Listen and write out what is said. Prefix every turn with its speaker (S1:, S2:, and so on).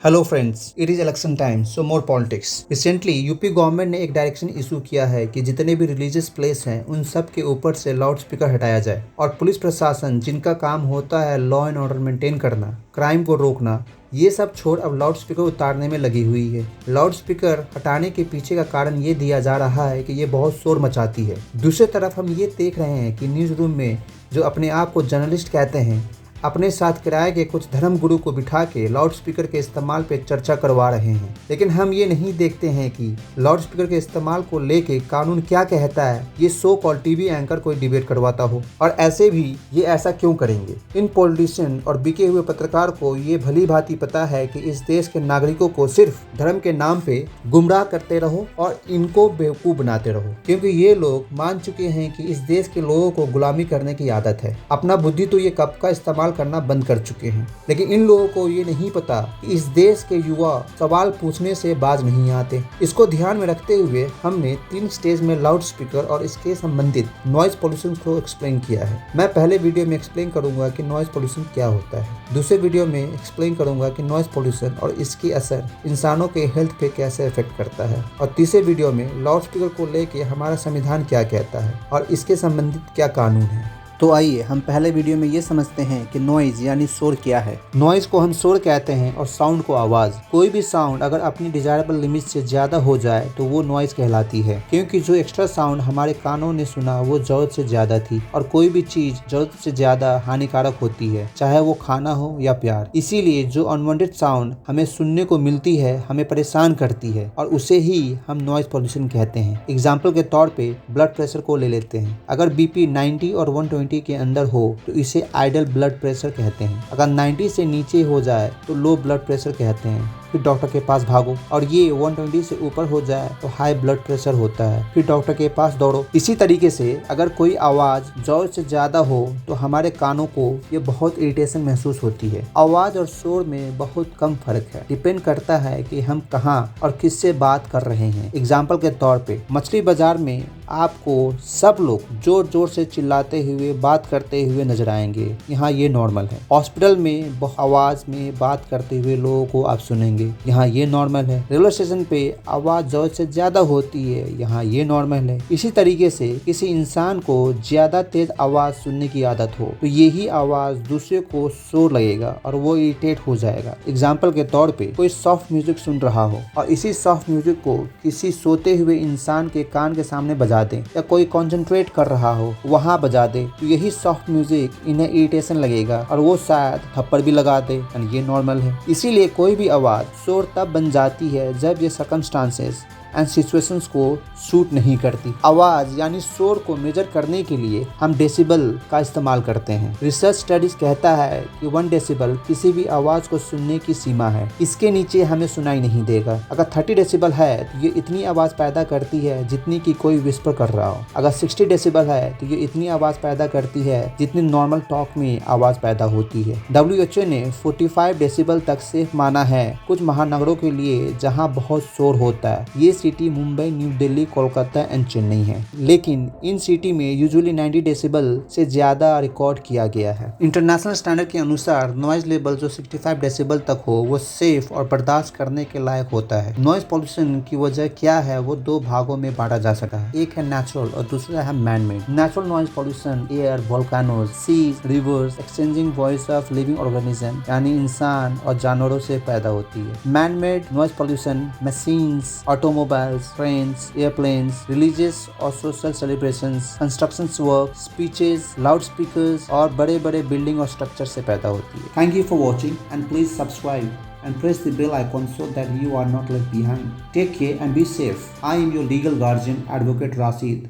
S1: Hello friends, it is election time so more politics. Recently UP government ने एक direction issue किया है कि जितने भी रिलीजियस प्लेस हैं उन सब के ऊपर से लाउड स्पीकर हटाया जाए और पुलिस प्रशासन जिनका काम होता है लॉ एंड ऑर्डर मेंटेन करना, क्राइम को रोकना, ये सब छोड़ अब लाउड स्पीकर उतारने में लगी हुई है। लाउड स्पीकर हटाने के पीछे का कारण ये दिया जा रहा है कि ये बहुत शोर मचाती है। दूसरी तरफ हम ये देख रहे हैं कि न्यूज़ रूम में जो अपने आप को जर्नलिस्ट कहते हैं अपने साथ किराए के कुछ धर्म गुरु को बिठा के लाउड स्पीकर के इस्तेमाल पे चर्चा करवा रहे हैं, लेकिन हम ये नहीं देखते हैं कि लाउड स्पीकर के इस्तेमाल को लेके कानून क्या कहता है। ये सो कॉल टीवी एंकर कोई डिबेट करवाता हो, और ऐसे भी ये ऐसा क्यों करेंगे। इन पॉलिटिशियन और बिके हुए पत्रकार को ये भली भांति पता है कि इस देश के नागरिकों को सिर्फ धर्म के नाम पे गुमराह करते रहो और इनको बेवकूफ बनाते रहो, क्योंकि ये लोग मान चुके हैं कि इस देश के लोगों को गुलामी करने की आदत है। अपना बुद्धि तो ये कब का इस्तेमाल करना बंद कर चुके हैं, लेकिन इन लोगों को ये नहीं पता कि इस देश के युवा सवाल पूछने से बाज नहीं आते। इसको ध्यान में रखते हुए हमने 3 स्टेज में लाउड स्पीकर और इसके संबंधित नॉइज पोल्यूशन को एक्सप्लेन किया है। मैं पहले वीडियो में एक्सप्लेन करूंगा कि नॉइज पोल्यूशन क्या होता है, दूसरे वीडियो में एक्सप्लेन करूंगा कि नॉइज पोल्यूशन और इसकी असर इंसानों के हेल्थ पे कैसे इफेक्ट करता है, और तीसरे वीडियो में लाउड स्पीकर को लेके हमारा संविधान क्या कहता है और इसके संबंधित क्या कानून है। तो आइए हम पहले वीडियो में ये समझते हैं कि नॉइज यानी शोर क्या है। नॉइज को हम शोर कहते हैं और साउंड को आवाज। कोई भी साउंड अगर अपनी डिजायरेबल लिमिट से ज्यादा हो जाए तो वो नॉइज कहलाती है, क्योंकि जो एक्स्ट्रा साउंड हमारे कानों ने सुना वो जरूरत से ज्यादा थी, और कोई भी चीज जरूरत से ज्यादा हानिकारक होती है, चाहे वो खाना हो या प्यार। इसीलिए जो अनवांटेड साउंड हमें सुनने को मिलती है हमें परेशान करती है, और उसे ही हम नॉइज पॉल्यूशन कहते हैं। एग्जाम्पल के तौर पे ब्लड प्रेशर को ले लेते हैं। अगर बीपी 90 और 120 के अंदर हो तो इसे आइडल ब्लड प्रेशर कहते हैं। अगर 90 से नीचे हो जाए तो लो ब्लड प्रेशर कहते हैं। फिर डॉक्टर के पास भागो, और ये 120 से ऊपर हो जाए तो हाई ब्लड प्रेशर होता है, फिर डॉक्टर के पास दौड़ो। इसी तरीके से अगर कोई आवाज जोर से ज्यादा हो तो हमारे कानों को ये बहुत इरिटेशन महसूस होती है। आवाज और शोर में बहुत कम फर्क है, डिपेंड करता है कि हम कहाँ और किससे बात कर रहे हैं। एग्जाम्पल के तौर पे मछली बाजार में आपको सब लोग जोर जोर से चिल्लाते हुए बात करते हुए नजर आएंगे, यहाँ ये नॉर्मल है। हॉस्पिटल में आवाज में बात करते हुए लोगों को आप सुनेंगे, यहाँ ये नॉर्मल है। रेलवे स्टेशन पे आवाज जरूरत से ज्यादा होती है, यहाँ ये नॉर्मल है। इसी तरीके से किसी इंसान को ज्यादा तेज आवाज सुनने की आदत हो तो यही आवाज दूसरे को शोर लगेगा और वो इरिटेट हो जाएगा। एग्जाम्पल के तौर पे कोई सॉफ्ट म्यूजिक सुन रहा हो और इसी सॉफ्ट म्यूजिक को किसी सोते हुए इंसान के कान के सामने बजा दे, या कोई कॉन्सेंट्रेट कर रहा हो वहाँ बजा दे, तो यही सॉफ्ट म्यूजिक इन्हें इरिटेशन लगेगा और वो शायद थप्पड़ भी लगा दे, और ये नॉर्मल है। इसीलिए कोई भी आवाज शोर तब बन जाती है जब ये सर्कमस्टांसेस एंड सिचुएशंस को सूट नहीं करती। आवाज यानी शोर को मेजर करने के लिए हम डेसिबल का इस्तेमाल करते हैं। रिसर्च स्टडीज कहता है कि 1 डेसिबल किसी भी आवाज को सुनने की सीमा है, इसके नीचे हमें सुनाई नहीं देगा। अगर 30 डेसिबल है तो ये इतनी आवाज पैदा करती है जितनी की कोई विस्पर कर रहा हो। अगर 60 डेसिबल है तो ये इतनी आवाज पैदा करती है जितनी नॉर्मल टॉक में आवाज पैदा होती है। WHO ने 45 डेसिबल तक सेफ माना है कुछ महानगरों के लिए जहाँ बहुत शोर होता है। ये city Mumbai, new Delhi, Kolkata and Chennai है, लेकिन इन सिटी में यूजुअली 90 डेसिबल से ज्यादा रिकॉर्ड किया गया है। इंटरनेशनल स्टैंडर्ड के अनुसार नॉइज लेवल जो 65 डेसिबल तक हो वो सेफ और बर्दाश्त करने के लायक होता है। नॉइज पॉल्यूशन की वजह क्या है वो 2 भागों में बांटा जा सकता है, एक है नेचुरल और दूसरा है man made. Natural noise pollution air, volcanoes, seas, rivers, exchanging voice of living organism यानी इंसान और जानवरों से पैदा होती है। Man made noise pollution machines, automobile, trains, airplanes, religious और social celebrations, construction work, speeches, loudspeakers और बड़े बड़े बिल्डिंग और स्ट्रक्चर से पैदा होती है। Thank you for watching and please subscribe and press the bell icon so that you are not left behind. Take care and be safe. I am your legal guardian, Advocate Rashid.